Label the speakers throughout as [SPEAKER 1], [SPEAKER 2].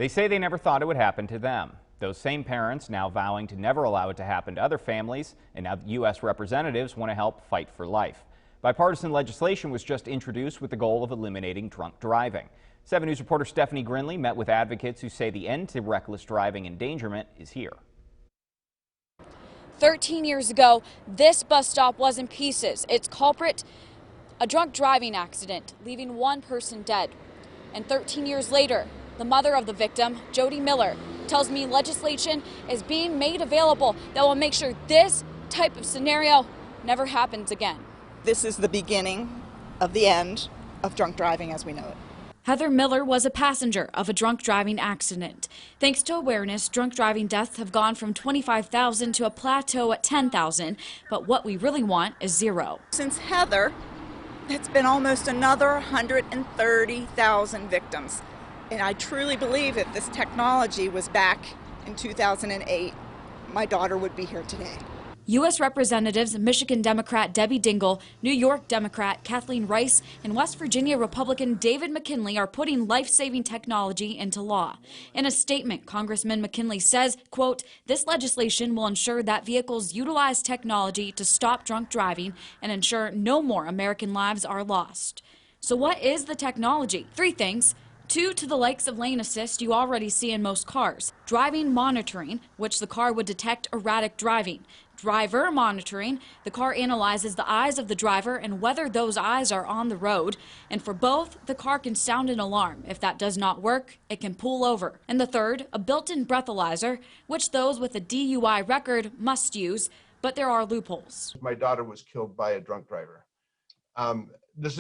[SPEAKER 1] They say they never thought it would happen to them. Those same parents now vowing to never allow it to happen to other families, and now U.S. representatives want to help fight for life. Bipartisan legislation was just introduced with the goal of eliminating drunk driving. 7 News reporter Stephanie Grinley met with advocates who say the end to reckless driving endangerment is here.
[SPEAKER 2] 13 years ago, this bus stop was in pieces. Its culprit, a drunk driving accident, leaving one person dead. And 13 years later, the mother of the victim, Jody Miller, tells me legislation is being made available that will make sure this type of scenario never happens again.
[SPEAKER 3] This is the beginning of the end of drunk driving as we know it.
[SPEAKER 2] Heather Miller was a passenger of a drunk driving accident. Thanks to awareness, drunk driving deaths have gone from 25,000 to a plateau at 10,000. But what we really want is zero.
[SPEAKER 3] Since Heather, it's been almost another 130,000 victims. And I truly believe if this technology was back in 2008, my daughter would be here today.
[SPEAKER 2] U.S. Representatives Michigan Democrat Debbie Dingell, New York Democrat Kathleen Rice, and West Virginia Republican David McKinley are putting life-saving technology into law. In a statement, Congressman McKinley says, quote, "This legislation will ensure that vehicles utilize technology to stop drunk driving and ensure no more American lives are lost." So what is the technology? 3 things. 2 to the likes of lane assist you already see in most cars. Driving monitoring, which the car would detect erratic driving. Driver monitoring, the car analyzes the eyes of the driver and whether those eyes are on the road. And for both, the car can sound an alarm. If that does not work, it can pull over. And the third, a built-in breathalyzer, which those with a DUI record must use, but there are loopholes.
[SPEAKER 4] My daughter was killed by a drunk driver. This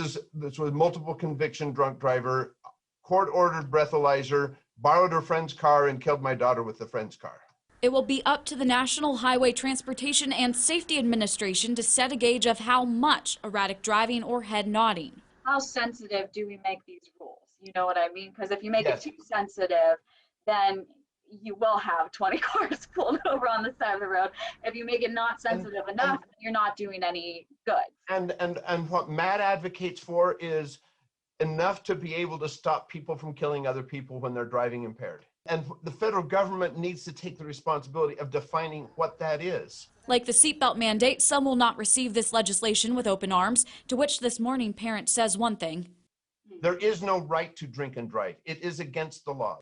[SPEAKER 4] was multiple conviction drunk driver, court-ordered breathalyzer, borrowed her friend's car and killed my daughter with the friend's car.
[SPEAKER 2] It will be up to the National Highway Transportation and Safety Administration to set a gauge of how much erratic driving or head nodding.
[SPEAKER 5] How sensitive do we make these rules? You know what I mean? Because if you make it too sensitive, then you will have 20 cars pulled over on the side of the road. If you make it not sensitive enough, you're not doing any good.
[SPEAKER 4] And what Matt advocates for is enough to be able to stop people from killing other people when they're driving impaired. And the federal government needs to take the responsibility of defining what that is.
[SPEAKER 2] Like the seatbelt mandate, some will not receive this legislation with open arms, to which this morning parent says one thing.
[SPEAKER 4] There is no right to drink and drive. It is against the law.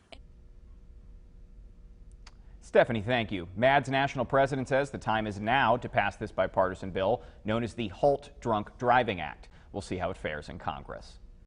[SPEAKER 1] Stephanie, thank you. MAD's national president says the time is now to pass this bipartisan bill known as the Halt Drunk Driving Act. We'll see how it fares in Congress.